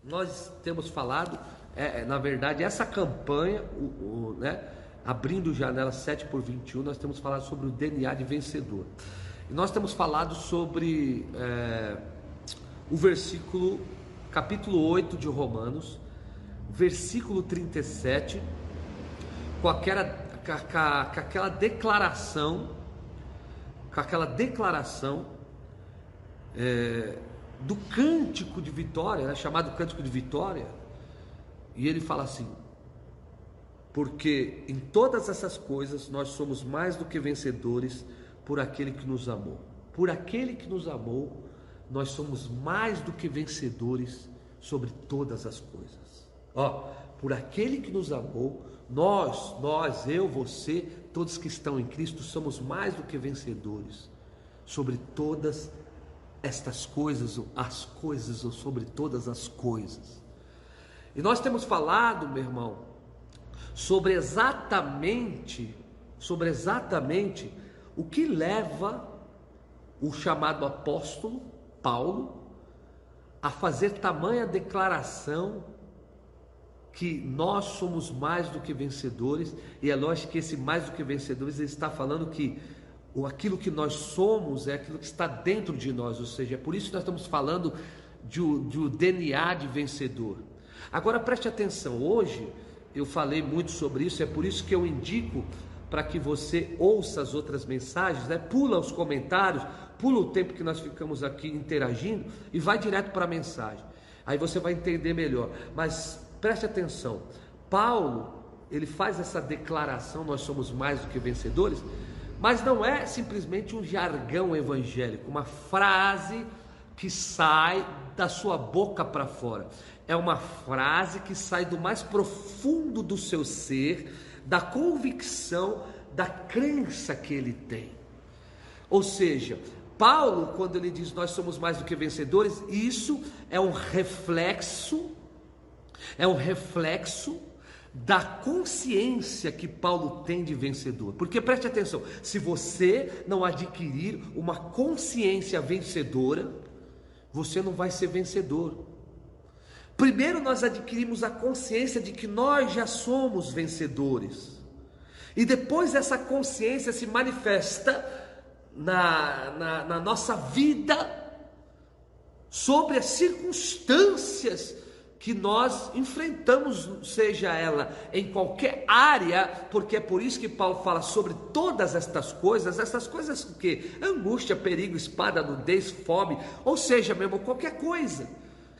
nós temos falado, na verdade, essa campanha, né, abrindo Janela 7/21, nós temos falado sobre o DNA de vencedor. E nós temos falado sobre o versículo, capítulo 8 de Romanos, versículo 37, com aquela declaração, do cântico de vitória, né, chamado cântico de vitória. E ele fala assim: porque em todas essas coisas nós somos mais do que vencedores por aquele que nos amou. Por aquele que nos amou, nós somos mais do que vencedores sobre todas as coisas. Por aquele que nos amou, nós, eu, você, todos que estão em Cristo, somos mais do que vencedores sobre todas estas coisas, ou sobre todas as coisas. E nós temos falado, meu irmão, sobre exatamente o que leva o chamado apóstolo Paulo a fazer tamanha declaração que nós somos mais do que vencedores. E é lógico que esse mais do que vencedores, ele está falando que aquilo que nós somos é aquilo que está dentro de nós, ou seja, é por isso que nós estamos falando de um DNA de vencedor. Agora preste atenção, hoje eu falei muito sobre isso, é por isso que eu indico para que você ouça as outras mensagens, né? Pula os comentários, pula o tempo que nós ficamos aqui interagindo e vai direto para a mensagem, aí você vai entender melhor. Mas preste atenção, Paulo, ele faz essa declaração, nós somos mais do que vencedores, mas não é simplesmente um jargão evangélico, uma frase que sai da sua boca para fora. É uma frase que sai do mais profundo do seu ser, da convicção, da crença que ele tem. Ou seja, Paulo, quando ele diz nós somos mais do que vencedores, isso é um reflexo da consciência que Paulo tem de vencedor. Porque preste atenção, se você não adquirir uma consciência vencedora, você não vai ser vencedor. Primeiro nós adquirimos a consciência de que nós já somos vencedores, e depois essa consciência se manifesta na nossa vida, sobre as circunstâncias que nós enfrentamos, seja ela em qualquer área, porque é por isso que Paulo fala sobre todas estas coisas o que? Angústia, perigo, espada, nudez, fome, ou seja, mesmo qualquer coisa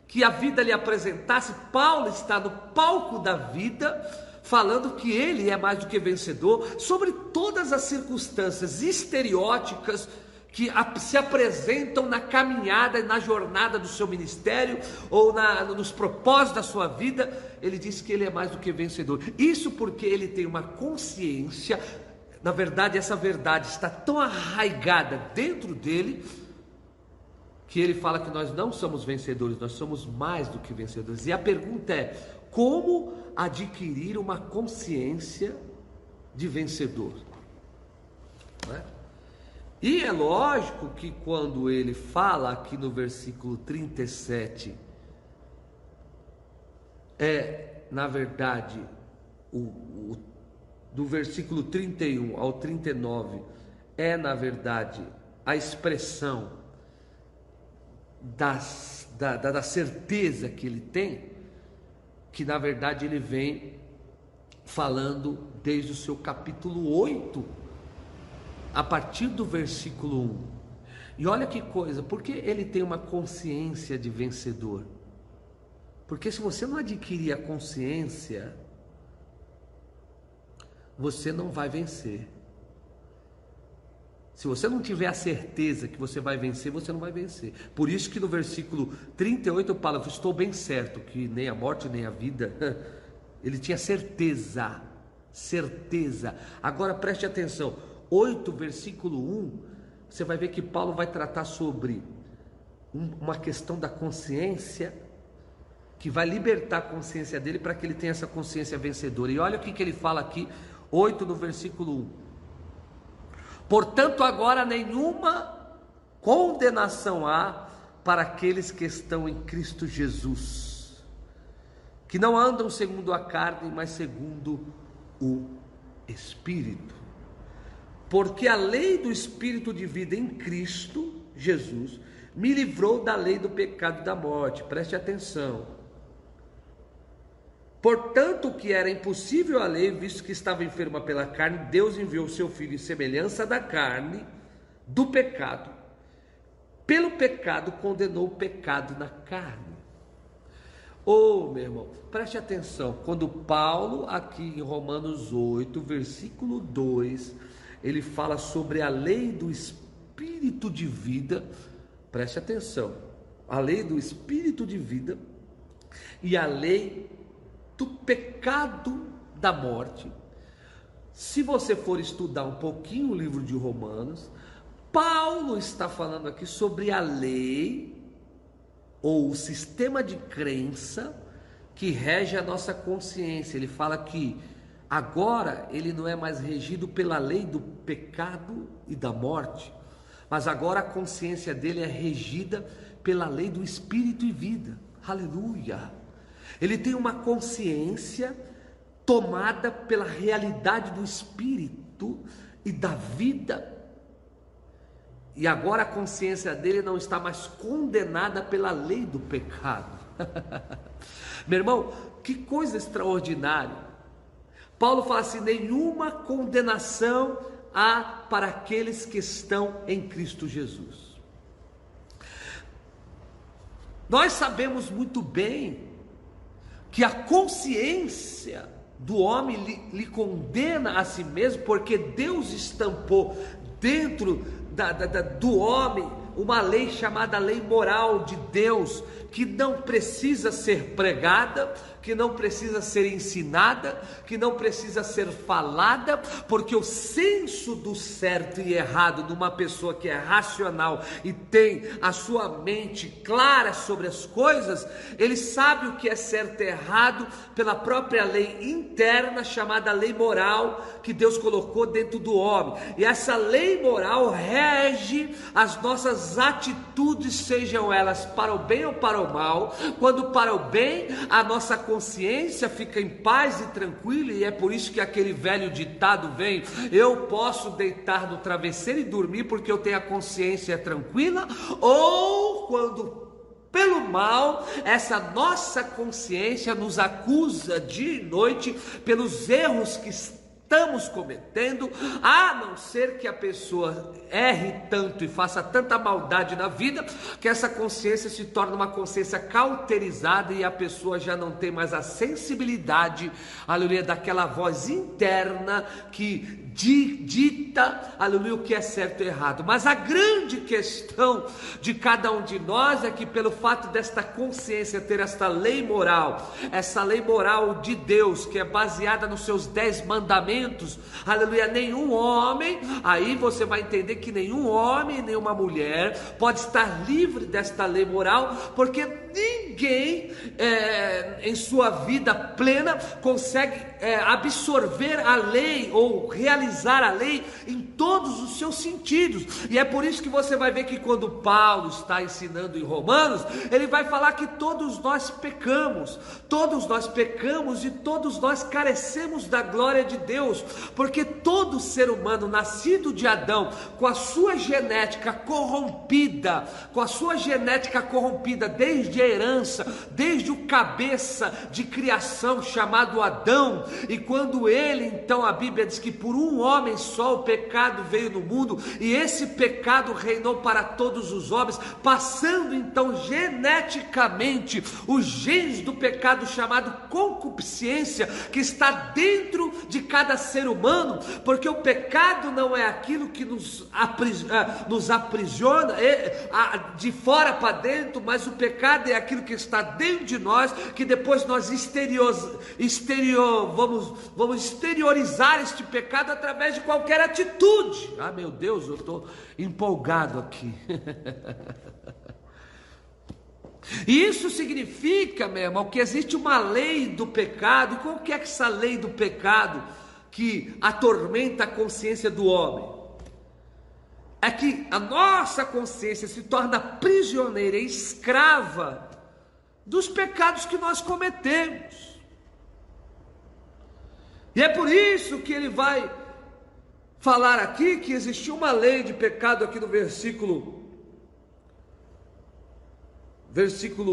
que a vida lhe apresentasse, Paulo está no palco da vida, falando que ele é mais do que vencedor sobre todas as circunstâncias estereóticas que se apresentam na caminhada e na jornada do seu ministério, ou nos propósitos da sua vida. Ele diz que ele é mais do que vencedor. Isso porque ele tem uma consciência, na verdade essa verdade está tão arraigada dentro dele, que ele fala que nós não somos vencedores, nós somos mais do que vencedores. E a pergunta é: como adquirir uma consciência de vencedor? Não é? E é lógico que quando ele fala aqui no versículo 37, na verdade, do versículo 31 ao 39, na verdade, a expressão da certeza que ele tem, que na verdade ele vem falando desde o seu capítulo 8, a partir do versículo 1. E olha que coisa, porque ele tem uma consciência de vencedor? Porque se você não adquirir a consciência, você não vai vencer. Se você não tiver a certeza que você vai vencer, você não vai vencer. Por isso que no versículo 38 eu falo: estou bem certo que nem a morte nem a vida. Ele tinha certeza. Agora preste atenção, 8 versículo 1, você vai ver que Paulo vai tratar sobre uma questão da consciência, que vai libertar a consciência dele para que ele tenha essa consciência vencedora. E olha o que ele fala aqui, 8 no versículo 1. Portanto, agora nenhuma condenação há para aqueles que estão em Cristo Jesus. que não andam segundo a carne, mas segundo o Espírito. Porque a lei do Espírito de vida em Cristo Jesus me livrou da lei do pecado e da morte. Preste atenção. Portanto, o que era impossível à lei, visto que estava enferma pela carne, Deus enviou seu Filho em semelhança da carne, do pecado. Pelo pecado, condenou o pecado na carne. Oh, meu irmão, preste atenção. Quando Paulo, aqui em Romanos 8, versículo 2, ele fala sobre a lei do Espírito de vida. Preste atenção. A lei do Espírito de vida e a lei do pecado da morte. Se você for estudar um pouquinho o livro de Romanos, Paulo está falando aqui sobre a lei ou o sistema de crença que rege a nossa consciência. Ele fala que agora ele não é mais regido pela lei do pecado e da morte, mas agora a consciência dele é regida pela lei do Espírito e vida. Aleluia! Ele tem uma consciência tomada pela realidade do Espírito e da vida. E agora a consciência dele não está mais condenada pela lei do pecado. Meu irmão, que coisa extraordinária. Paulo fala assim: nenhuma condenação há para aqueles que estão em Cristo Jesus. Nós sabemos muito bem que a consciência do homem lhe condena a si mesmo, porque Deus estampou dentro do homem uma lei chamada lei moral de Deus, que não precisa ser pregada, que não precisa ser ensinada, que não precisa ser falada, porque o senso do certo e errado de uma pessoa que é racional e tem a sua mente clara sobre as coisas, ele sabe o que é certo e errado pela própria lei interna chamada lei moral que Deus colocou dentro do homem. E essa lei moral rege as nossas atitudes, sejam elas para o bem ou para o mal. Quando para o bem, a nossa consciência fica em paz e tranquila, e é por isso que aquele velho ditado vem: eu posso deitar no travesseiro e dormir porque eu tenho a consciência tranquila. Ou quando pelo mal, essa nossa consciência nos acusa dia e noite pelos erros que estamos cometendo, a não ser que a pessoa erre tanto e faça tanta maldade na vida, que essa consciência se torna uma consciência cauterizada e a pessoa já não tem mais a sensibilidade, aleluia, daquela voz interna que dita, aleluia, o que é certo e errado. Mas a grande questão de cada um de nós é que pelo fato desta consciência ter esta lei moral, essa lei moral de Deus, que é baseada nos seus 10 mandamentos, aleluia, nenhum homem, aí você vai entender que nenhum homem, nenhuma mulher pode estar livre desta lei moral, porque ninguém em sua vida plena consegue absorver a lei ou realizar a lei em todos os seus sentidos. E é por isso que você vai ver que quando Paulo está ensinando em Romanos, ele vai falar que todos nós pecamos e todos nós carecemos da glória de Deus, porque todo ser humano nascido de Adão, com a sua genética corrompida, desde a herança, desde o cabeça de criação chamado Adão, e quando ele, então a Bíblia diz que por um homem só o pecado veio no mundo, e esse pecado reinou para todos os homens, passando então geneticamente os genes do pecado chamado concupiscência, que está dentro de cada ser humano, porque o pecado não é aquilo que nos aprisiona de fora para dentro, mas o pecado é aquilo que está dentro de nós, que depois nós vamos exteriorizar este pecado através de qualquer atitude. Ah, meu Deus, eu estou empolgado aqui. E isso significa, meu irmão, que existe uma lei do pecado. E qual que é essa lei do pecado que atormenta a consciência do homem? É que a nossa consciência se torna prisioneira e escrava dos pecados que nós cometemos. E é por isso que ele vai falar aqui que existia uma lei de pecado aqui no versículo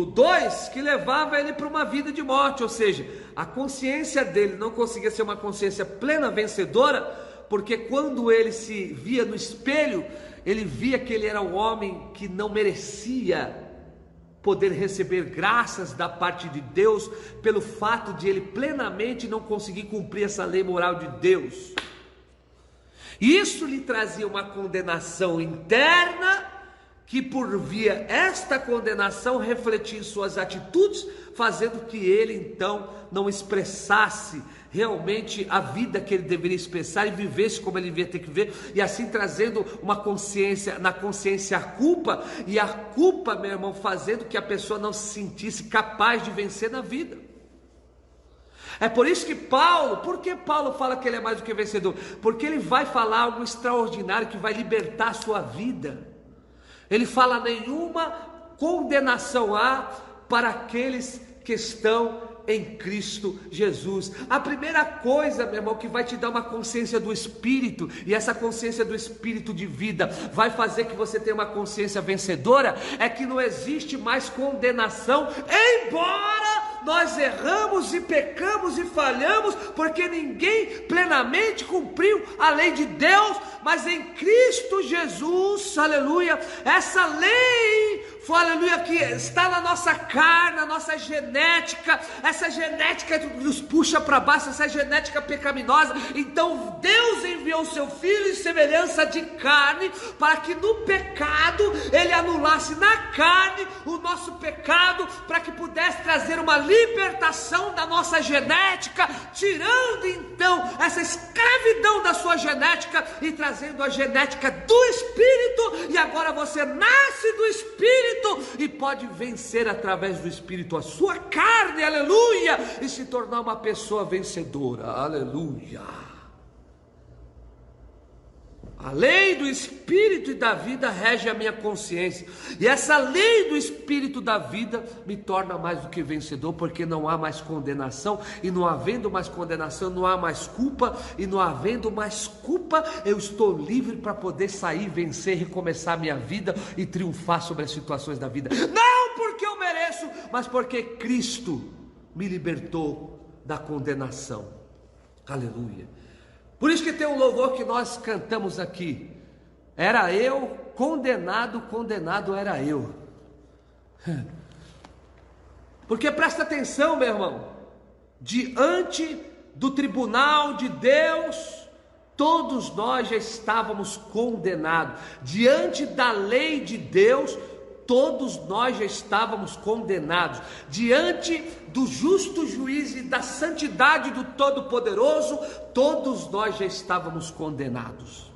2, que levava ele para uma vida de morte, ou seja, a consciência dele não conseguia ser uma consciência plena, vencedora, porque quando ele se via no espelho, ele via que ele era um homem que não merecia poder receber graças da parte de Deus, pelo fato de ele plenamente não conseguir cumprir essa lei moral de Deus. Isso lhe trazia uma condenação interna, que por via esta condenação refletia em suas atitudes, fazendo que ele então não expressasse realmente a vida que ele deveria expressar e vivesse como ele devia ter que viver, e assim trazendo uma consciência, na consciência a culpa, e a culpa, meu irmão, fazendo que a pessoa não se sentisse capaz de vencer na vida. É por isso que por que Paulo fala que ele é mais do que vencedor? Porque ele vai falar algo extraordinário que vai libertar a sua vida. Ele fala: nenhuma condenação há para aqueles que estão em Cristo Jesus. A primeira coisa, meu irmão, que vai te dar uma consciência do Espírito, e essa consciência do Espírito de vida vai fazer que você tenha uma consciência vencedora, é que não existe mais condenação, embora nós erramos e pecamos e falhamos, porque ninguém plenamente cumpriu a lei de Deus, mas em Cristo Jesus, aleluia, essa lei, aleluia, que está na nossa carne, na nossa genética, essa genética nos puxa para baixo, essa genética pecaminosa. Então Deus enviou o seu Filho em semelhança de carne, para que no pecado ele anulasse na carne o nosso pecado, para que pudesse trazer uma libertação da nossa genética, tirando então essa escravidão da sua genética e trazendo a genética do Espírito. E agora você nasce do Espírito e pode vencer através do Espírito a sua carne, aleluia, e se tornar uma pessoa vencedora, aleluia. A lei do Espírito e da vida rege a minha consciência, e essa lei do Espírito da vida me torna mais do que vencedor, porque não há mais condenação, e não havendo mais condenação, não há mais culpa, e não havendo mais culpa, eu estou livre para poder sair, vencer, recomeçar a minha vida e triunfar sobre as situações da vida, não porque eu mereço, mas porque Cristo me libertou da condenação, aleluia. Por isso que tem um louvor que nós cantamos aqui: era eu condenado, condenado era eu. Porque presta atenção, meu irmão, diante do tribunal de Deus, todos nós já estávamos condenados. Diante da lei de Deus, todos nós já estávamos condenados. Diante do justo juiz e da santidade do Todo-Poderoso, todos nós já estávamos condenados.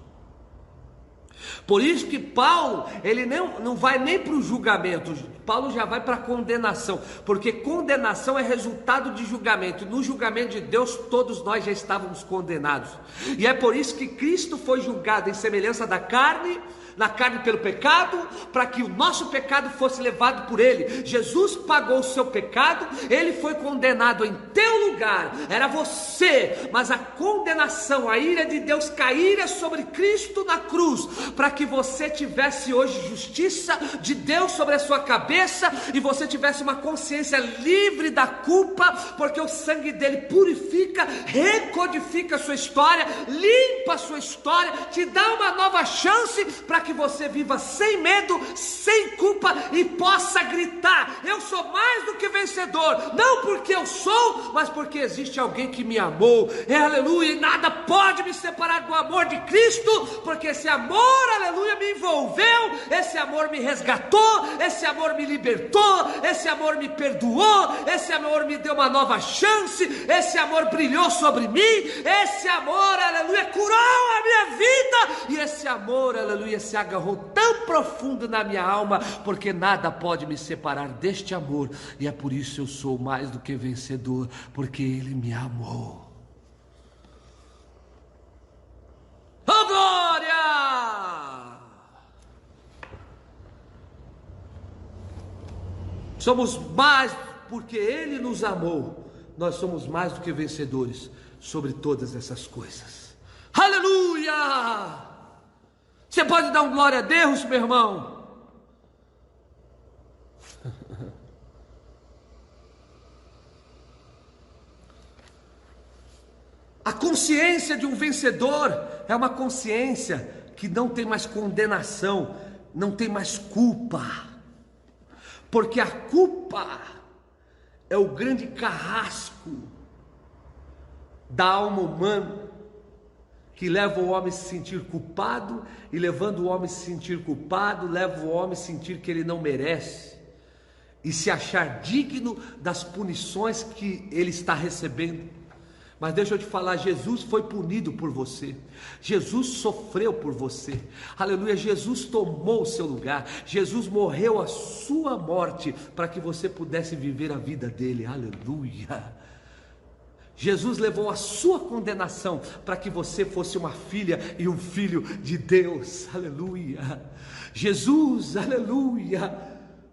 Por isso que Paulo, ele não vai nem para o julgamento, Paulo já vai para a condenação, porque condenação é resultado de julgamento. No julgamento de Deus, todos nós já estávamos condenados. E é por isso que Cristo foi julgado em semelhança da carne, na carne pelo pecado, para que o nosso pecado fosse levado por ele. Jesus pagou o seu pecado, ele foi condenado em teu lugar, era você, mas a condenação, a ira de Deus caíra sobre Cristo na cruz, para que você tivesse hoje justiça de Deus sobre a sua cabeça, e você tivesse uma consciência livre da culpa, porque o sangue dele purifica, recodifica a sua história, limpa a sua história, te dá uma nova chance, para que você viva sem medo, sem culpa, e possa gritar: eu sou mais do que vencedor, não porque eu sou, mas porque existe alguém que me amou, aleluia, e nada pode me separar do amor de Cristo, porque esse amor, aleluia, me envolveu, esse amor me resgatou, esse amor me libertou, esse amor me perdoou, esse amor me deu uma nova chance, esse amor brilhou sobre mim, esse amor, aleluia, curou a minha vida, e esse amor, aleluia, se agarrou tão profundo na minha alma, porque nada pode me separar deste amor, e é por isso eu sou mais do que vencedor, porque ele me amou. Oh, glória! somos mais, porque Ele nos amou, nós somos mais do que vencedores sobre todas essas coisas. Aleluia! Você pode dar um glória a Deus, meu irmão? A consciência de um vencedor é uma consciência que não tem mais condenação, não tem mais culpa, porque a culpa é o grande carrasco da alma humana, que leva o homem a se sentir culpado, e levando o homem a se sentir culpado, leva o homem a sentir que ele não merece, e se achar digno das punições que ele está recebendo. Mas deixa eu te falar, Jesus foi punido por você, Jesus sofreu por você, aleluia, Jesus tomou o seu lugar, Jesus morreu a sua morte, para que você pudesse viver a vida dele, aleluia. Jesus levou a sua condenação, para que você fosse uma filha e um filho de Deus, aleluia. Jesus, aleluia,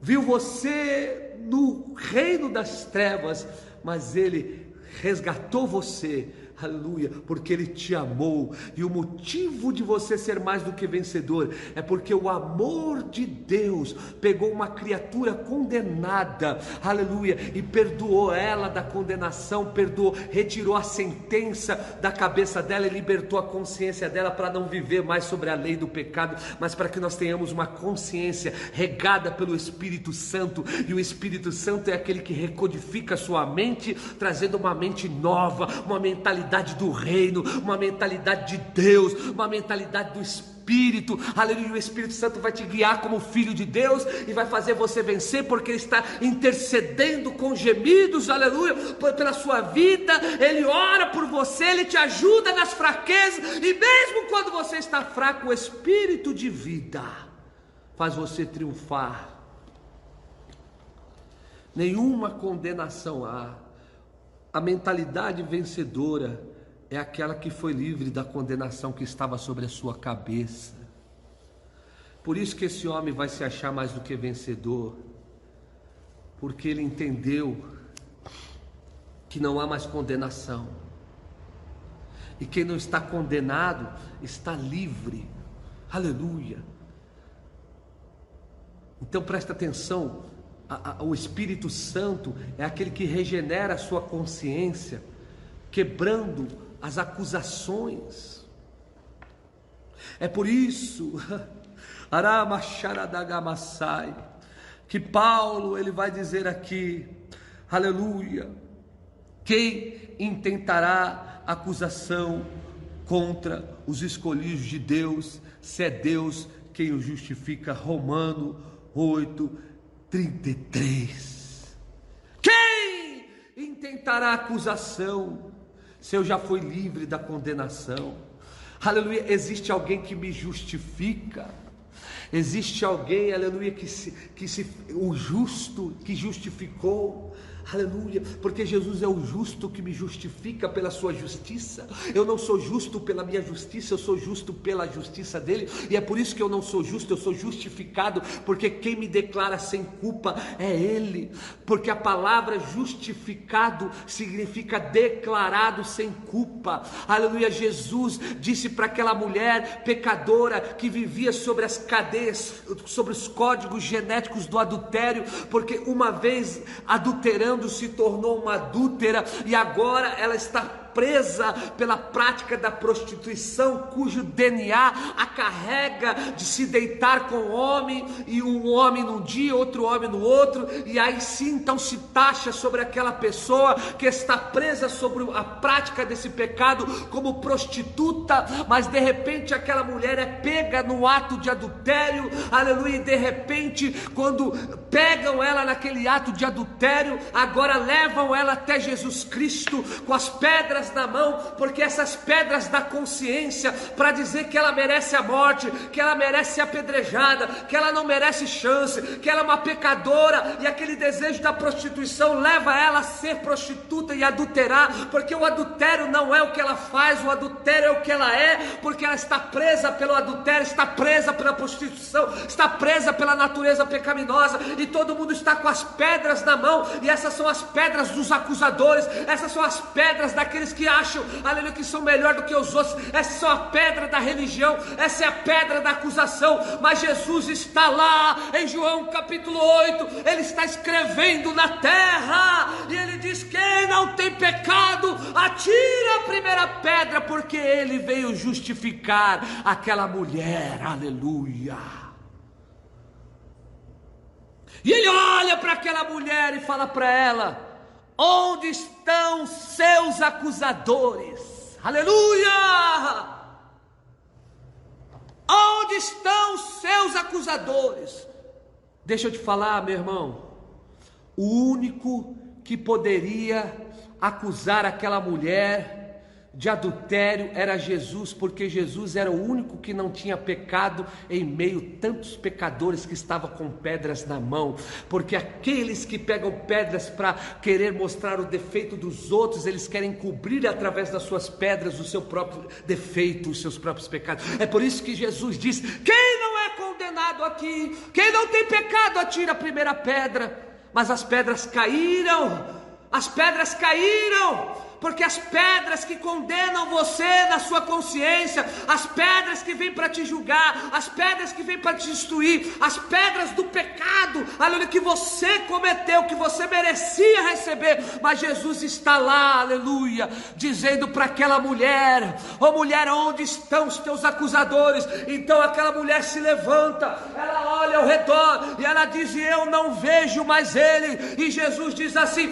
viu você no reino das trevas, mas Ele resgatou você, aleluia, porque Ele te amou, e o motivo de você ser mais do que vencedor, é porque o amor de Deus pegou uma criatura condenada, aleluia, e perdoou ela da condenação, perdoou, retirou a sentença da cabeça dela, e libertou a consciência dela, para não viver mais sobre a lei do pecado, mas para que nós tenhamos uma consciência regada pelo Espírito Santo, e o Espírito Santo é aquele que recodifica a sua mente, trazendo uma mente nova, uma mentalidade do reino, uma mentalidade de Deus, uma mentalidade do Espírito, aleluia. O Espírito Santo vai te guiar como filho de Deus, e vai fazer você vencer, porque Ele está intercedendo com gemidos, aleluia, pela sua vida. Ele ora por você, Ele te ajuda nas fraquezas, e mesmo quando você está fraco, o Espírito de vida faz você triunfar. Nenhuma condenação há. A mentalidade vencedora é aquela que foi livre da condenação que estava sobre a sua cabeça. Por isso que esse homem vai se achar mais do que vencedor, porque ele entendeu que não há mais condenação, e quem não está condenado está livre, aleluia. Então presta atenção. O Espírito Santo é aquele que regenera a sua consciência, quebrando as acusações. É por isso que Paulo ele vai dizer aqui, aleluia, quem intentará acusação contra os escolhidos de Deus, se é Deus quem os justifica. Romano 8:33. Quem intentará acusação, se eu já fui livre da condenação? Aleluia, existe alguém que me justifica, existe alguém, aleluia, o justo que justificou, aleluia, porque Jesus é o justo que me justifica pela sua justiça. Eu não sou justo pela minha justiça, eu sou justo pela justiça dele, e é por isso que eu não sou justo, eu sou justificado, porque quem me declara sem culpa é ele, porque a palavra justificado significa declarado sem culpa, aleluia. Jesus disse para aquela mulher pecadora que vivia sobre as cadeias, sobre os códigos genéticos do adultério, porque uma vez adulterando se tornou uma adúltera, e agora ela está presa pela prática da prostituição, cujo DNA a carrega de se deitar com homem, e um homem num dia, outro homem no outro, e aí sim então se taxa sobre aquela pessoa que está presa sobre a prática desse pecado como prostituta, mas de repente aquela mulher é pega no ato de adultério, aleluia, e de repente quando pegam ela naquele ato de adultério, agora levam ela até Jesus Cristo com as pedras na mão, porque essas pedras da consciência, para dizer que ela merece a morte, que ela merece ser apedrejada, que ela não merece chance, que ela é uma pecadora, e aquele desejo da prostituição leva ela a ser prostituta e adulterar, porque o adultério não é o que ela faz, o adultério é o que ela é, porque ela está presa pelo adultério, está presa pela prostituição, está presa pela natureza pecaminosa, e todo mundo está com as pedras na mão, e essas são as pedras dos acusadores, essas são as pedras daqueles que acham, aleluia, que são melhor do que os outros, essas são a pedra da religião, essa é a pedra da acusação. Mas Jesus está lá em João capítulo 8, ele está escrevendo na terra, e ele diz: quem não tem pecado, atira a primeira pedra, porque ele veio justificar aquela mulher, aleluia. E ele olha para aquela mulher e fala para ela: onde estão seus acusadores? Aleluia! Onde estão seus acusadores? Deixa eu te falar, meu irmão, o único que poderia acusar aquela mulher de adultério era Jesus, porque Jesus era o único que não tinha pecado em meio a tantos pecadores que estavam com pedras na mão. Porque aqueles que pegam pedras para querer mostrar o defeito dos outros, eles querem cobrir através das suas pedras o seu próprio defeito, os seus próprios pecados. É por isso que Jesus diz: quem não é condenado aqui, quem não tem pecado, atira a primeira pedra. Mas as pedras caíram, porque as pedras que condenam você na sua consciência, as pedras que vêm para te julgar, as pedras que vêm para te destruir, as pedras do pecado, aleluia, que você cometeu, que você merecia receber, mas Jesus está lá, aleluia, dizendo para aquela mulher: ó mulher, onde estão os teus acusadores? Então aquela mulher se levanta, ela olha ao redor e ela diz: eu não vejo mais ele. E Jesus diz assim: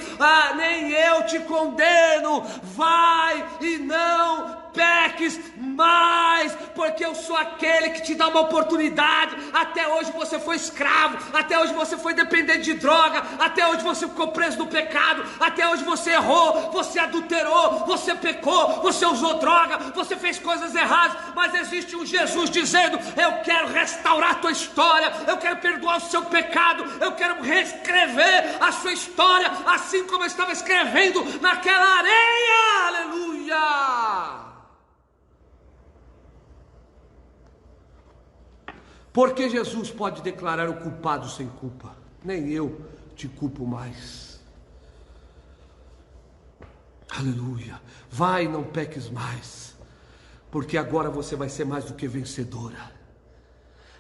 nem eu te condeno, vai e não peques mais, porque eu sou aquele que te dá uma oportunidade. Até hoje você foi escravo, até hoje você foi dependente de droga, até hoje você ficou preso no pecado, até hoje você errou, você adulterou, você pecou, você usou droga, você fez coisas erradas, mas existe um Jesus dizendo: eu quero restaurar a tua história, eu quero perdoar o seu pecado, eu quero reescrever a sua história, assim como eu estava escrevendo naquela areia, aleluia. Porque Jesus pode declarar o culpado sem culpa. Nem eu te culpo mais. Aleluia. Vai, não peques mais, porque agora você vai ser mais do que vencedora.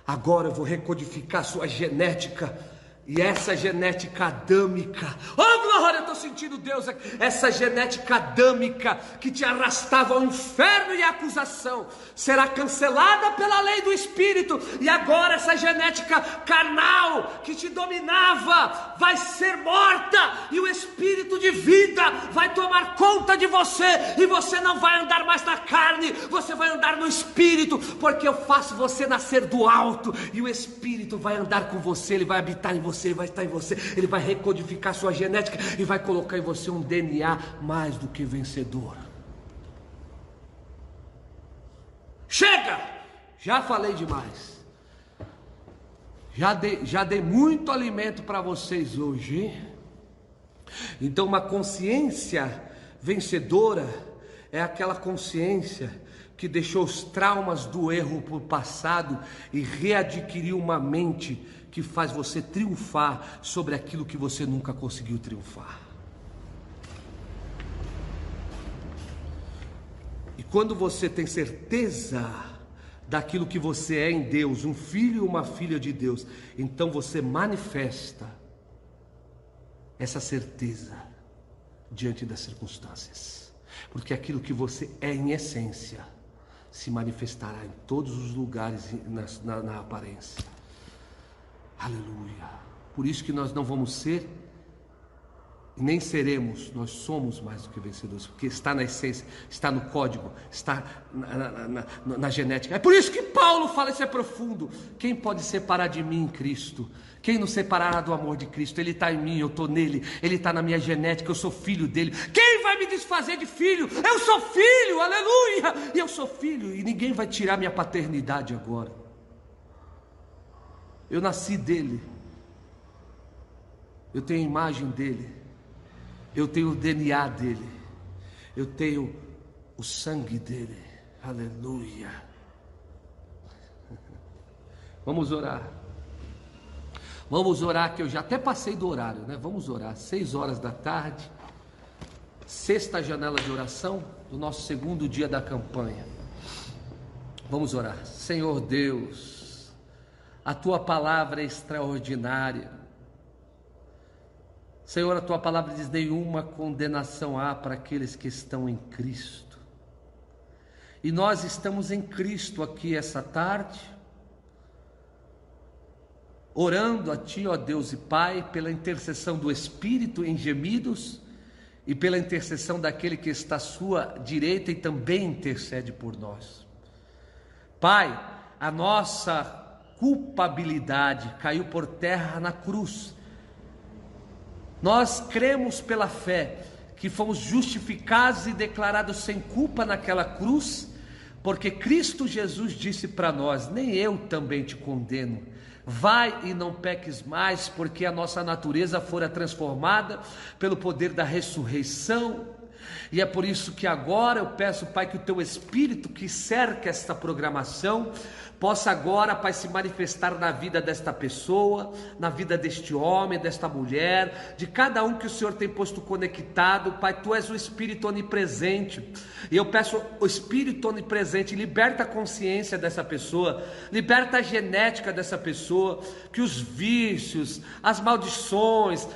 Agora eu vou recodificar sua genética. E essa genética adâmica, oh glória, eu estou sentindo Deus aqui. Essa genética adâmica que te arrastava ao inferno e à acusação, será cancelada pela lei do Espírito. E agora essa genética carnal que te dominava vai ser morta, e o Espírito de vida vai tomar conta de você. E você não vai andar mais na carne, você vai andar no Espírito, porque eu faço você nascer do alto, e o Espírito vai andar com você, ele vai habitar em você, ele vai estar em você, ele vai recodificar sua genética e vai colocar em você um DNA mais do que vencedor. Chega! Já falei demais. Já dei muito alimento para vocês hoje, hein? Então, uma consciência vencedora é aquela consciência que deixou os traumas do erro para o passado e readquiriu uma mente que faz você triunfar sobre aquilo que você nunca conseguiu triunfar. E quando você tem certeza daquilo que você é em Deus, um filho e uma filha de Deus, então você manifesta essa certeza diante das circunstâncias, porque aquilo que você é em essência se manifestará em todos os lugares na aparência. Aleluia. Por isso que nós não vamos ser, nem seremos, nós somos mais do que vencedores, porque está na essência, está no código, está na genética. É por isso que Paulo fala, isso é profundo: quem pode separar de mim, Cristo? Quem nos separará do amor de Cristo? Ele está em mim, eu estou nele, ele está na minha genética, eu sou filho dele. Quem vai me desfazer de filho? Eu sou filho, aleluia! E eu sou filho, e ninguém vai tirar minha paternidade agora. Eu nasci dele, eu tenho a imagem dele, eu tenho o DNA dele, eu tenho o sangue dele, aleluia. Vamos orar. Vamos orar, que eu já até passei do horário, né? Vamos orar, 6 horas da tarde, sexta janela de oração do nosso segundo dia da campanha. Vamos orar. Senhor Deus, a Tua palavra é extraordinária. Senhor, a Tua palavra diz: nenhuma condenação há para aqueles que estão em Cristo. E nós estamos em Cristo aqui essa tarde, orando a Ti, ó Deus e Pai, pela intercessão do Espírito em gemidos e pela intercessão daquele que está à Sua direita e também intercede por nós. Pai, a nossa culpabilidade caiu por terra na cruz. Nós cremos pela fé que fomos justificados e declarados sem culpa naquela cruz, porque Cristo Jesus disse para nós: nem eu também te condeno. Vai e não peques mais, porque a nossa natureza fora transformada pelo poder da ressurreição. E é por isso que agora eu peço, Pai, que o Teu Espírito que cerca esta programação possa agora, Pai, se manifestar na vida desta pessoa, na vida deste homem, desta mulher, de cada um que o Senhor tem posto conectado. Pai, Tu és o Espírito onipresente, e eu peço o Espírito onipresente, liberta a consciência dessa pessoa, liberta a genética dessa pessoa, que os vícios, as maldições,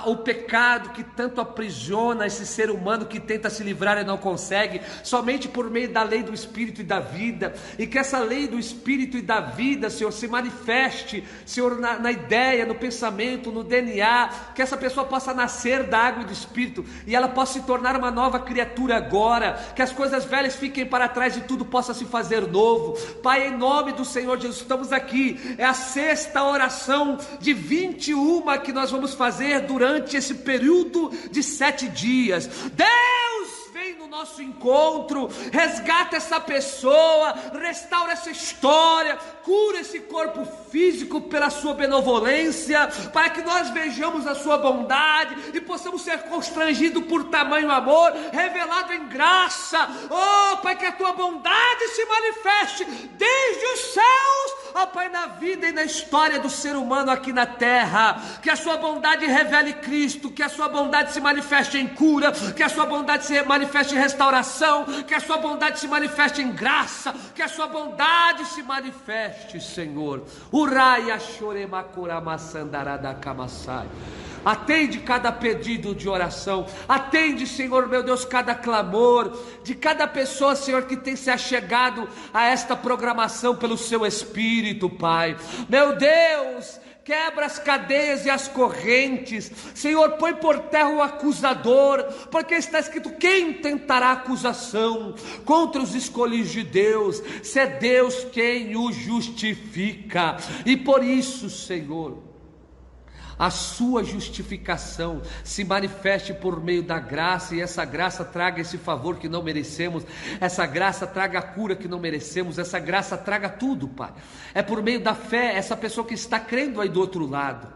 o pecado que tanto aprisiona esse ser humano que tenta se livrar e não consegue, somente por meio da lei do Espírito e da vida, e que essa lei do Espírito e da vida, Senhor, se manifeste, Senhor, na ideia, no pensamento, no DNA, que essa pessoa possa nascer da água e do Espírito, e ela possa se tornar uma nova criatura agora, que as coisas velhas fiquem para trás e tudo possa se fazer novo. Pai, em nome do Senhor Jesus, estamos aqui, é a sexta oração de 21 que nós vamos fazer durante esse período de 7 dias. Deus, vem no nosso encontro, resgata essa pessoa, restaura essa história, cura esse corpo físico pela Sua benevolência, para que nós vejamos a Sua bondade e possamos ser constrangidos por tamanho amor, revelado em graça. Oh Pai, que a Tua bondade se manifeste desde os céus, ó Pai, na vida e na história do ser humano aqui na terra, que a Sua bondade revele Cristo, que a Sua bondade se manifeste em cura, que a Sua bondade se manifeste em restauração, que a Sua bondade se manifeste em graça, que a Sua bondade se manifeste, Senhor. Uraia choremakurama sandarada kamassai. Atende cada pedido de oração, atende, Senhor meu Deus, cada clamor de cada pessoa, Senhor, que tem se achegado a esta programação pelo Seu Espírito, Pai. Meu Deus, quebra as cadeias e as correntes, Senhor, põe por terra o acusador, porque está escrito: quem tentará acusação contra os escolhidos de Deus, se é Deus quem o justifica. E por isso, Senhor, a Sua justificação se manifeste por meio da graça, e essa graça traga esse favor que não merecemos, essa graça traga a cura que não merecemos, essa graça traga tudo, Pai. É por meio da fé, essa pessoa que está crendo aí do outro lado,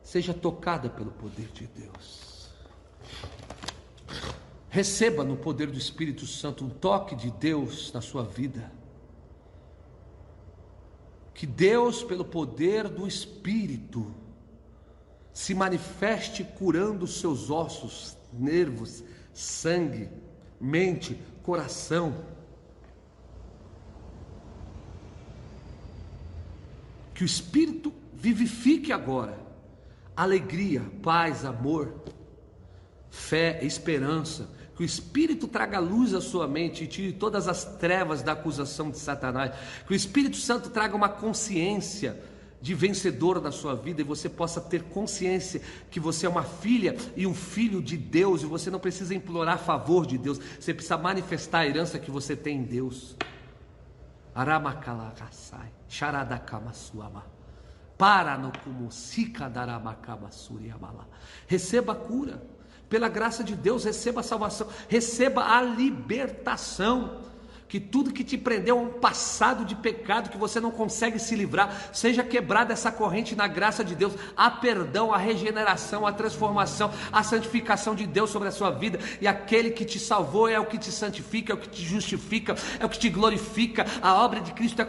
seja tocada pelo poder de Deus. Receba no poder do Espírito Santo um toque de Deus na sua vida. Que Deus, pelo poder do Espírito, se manifeste curando os seus ossos, nervos, sangue, mente, coração. Que o Espírito vivifique agora alegria, paz, amor, fé, esperança. Que o Espírito traga luz à sua mente e tire todas as trevas da acusação de Satanás. Que o Espírito Santo traga uma consciência de vencedor na sua vida, e você possa ter consciência que você é uma filha e um filho de Deus, e você não precisa implorar a favor de Deus, você precisa manifestar a herança que você tem em Deus. Aramakalagasai, Sharadakamassuama, Paranokumusikadarabakamasuriamala. Receba a cura, pela graça de Deus, receba a salvação, receba a libertação. Que tudo que te prendeu a um passado de pecado que você não consegue se livrar, seja quebrada essa corrente na graça de Deus. Há perdão, a regeneração, a transformação, a santificação de Deus sobre a sua vida. E aquele que te salvou é o que te santifica, é o que te justifica, é o que te glorifica. A obra de Cristo é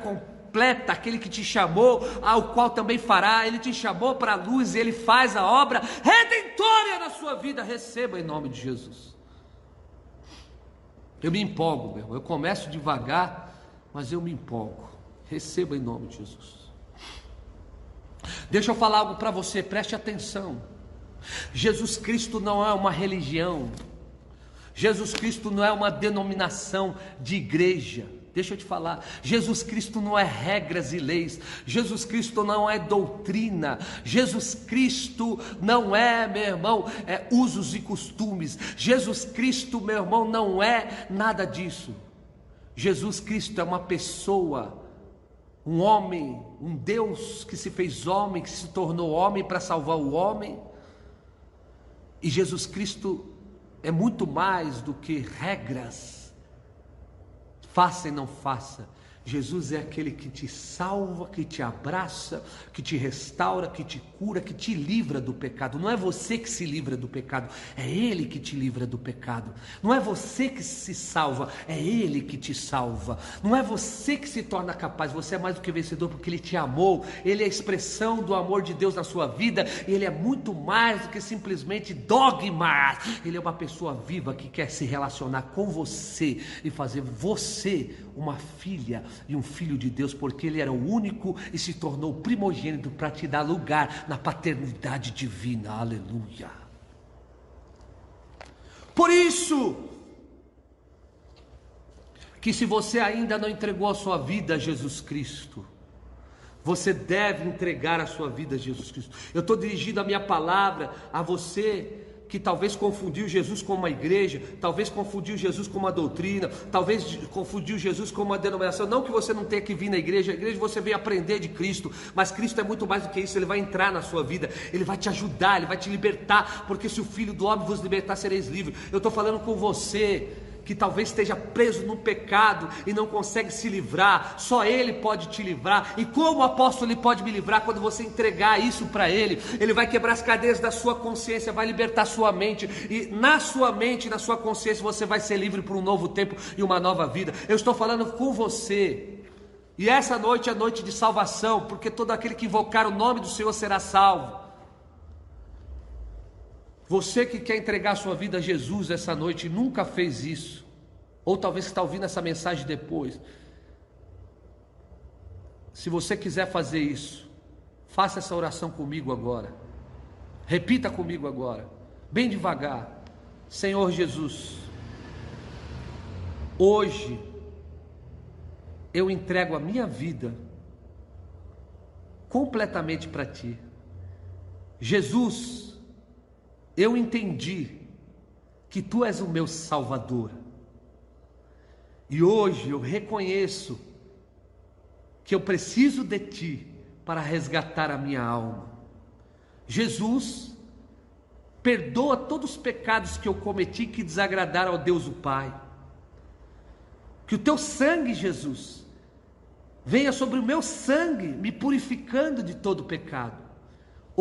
completa, aquele que te chamou, ao qual também fará. Ele te chamou para a luz e Ele faz a obra redentora na sua vida. Receba em nome de Jesus. Eu me empolgo, meu irmão. Eu começo devagar, mas eu me empolgo. Receba em nome de Jesus. Deixa eu falar algo para você, preste atenção. Jesus Cristo não é uma religião. Jesus Cristo não é uma denominação de igreja. Deixa eu te falar, Jesus Cristo não é regras e leis, Jesus Cristo não é doutrina, Jesus Cristo não é, meu irmão, usos e costumes, Jesus Cristo, meu irmão, não é nada disso. Jesus Cristo é uma pessoa, um homem, um Deus que se fez homem, que se tornou homem para salvar o homem. E Jesus Cristo é muito mais do que regras, faça e não faça. Jesus é aquele que te salva, que te abraça, que te restaura, que te cura, que te livra do pecado. Não é você que se livra do pecado, é Ele que te livra do pecado. Não é você que se salva, é Ele que te salva. Não é você que se torna capaz, você é mais do que vencedor porque Ele te amou. Ele é a expressão do amor de Deus na sua vida. Ele é muito mais do que simplesmente dogmas. Ele é uma pessoa viva que quer se relacionar com você e fazer você uma filha e um filho de Deus, porque Ele era o único e se tornou primogênito para te dar lugar na paternidade divina. Aleluia. Por isso que se você ainda não entregou a sua vida a Jesus Cristo, você deve entregar a sua vida a Jesus Cristo. Eu estou dirigindo a minha palavra a você que talvez confundiu Jesus com uma igreja, talvez confundiu Jesus com uma doutrina, talvez confundiu Jesus com uma denominação. Não que você não tenha que vir na igreja, a igreja você vem aprender de Cristo, mas Cristo é muito mais do que isso. Ele vai entrar na sua vida, Ele vai te ajudar, Ele vai te libertar, porque se o Filho do Homem vos libertar, sereis livres. Eu estou falando com você que talvez esteja preso no pecado e não consegue se livrar. Só Ele pode te livrar. E como o apóstolo Ele pode me livrar? Quando você entregar isso para Ele, Ele vai quebrar as cadeias da sua consciência, vai libertar sua mente, e na sua mente, na sua consciência, você vai ser livre para um novo tempo e uma nova vida. Eu estou falando com você, e essa noite é a noite de salvação, porque todo aquele que invocar o nome do Senhor será salvo. Você que quer entregar a sua vida a Jesus essa noite e nunca fez isso, ou talvez está ouvindo essa mensagem depois, se você quiser fazer isso, faça essa oração comigo agora, repita comigo agora, bem devagar. Senhor Jesus, hoje eu entrego a minha vida completamente para Ti. Jesus, eu entendi que Tu és o meu Salvador. E hoje eu reconheço que eu preciso de Ti para resgatar a minha alma. Jesus, perdoa todos os pecados que eu cometi que desagradaram ao Deus o Pai. Que o Teu sangue, Jesus, venha sobre o meu sangue, me purificando de todo pecado.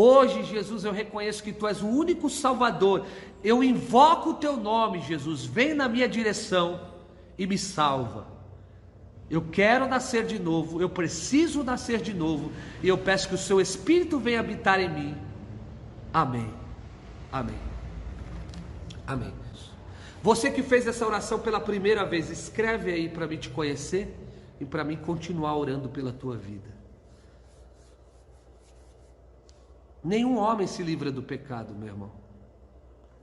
Hoje, Jesus, eu reconheço que Tu és o único Salvador. Eu invoco o Teu nome, Jesus. Vem na minha direção e me salva. Eu quero nascer de novo. Eu preciso nascer de novo. E eu peço que o Seu Espírito venha habitar em mim. Amém. Amém. Amém. Você que fez essa oração pela primeira vez, escreve aí para mim te conhecer e para mim continuar orando pela tua vida. Nenhum homem se livra do pecado, meu irmão.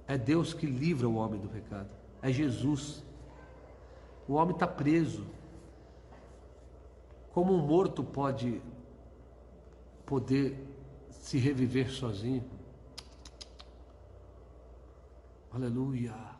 É Deus que livra o homem do pecado. É Jesus. O homem está preso. Como um morto pode poder se reviver sozinho? Aleluia.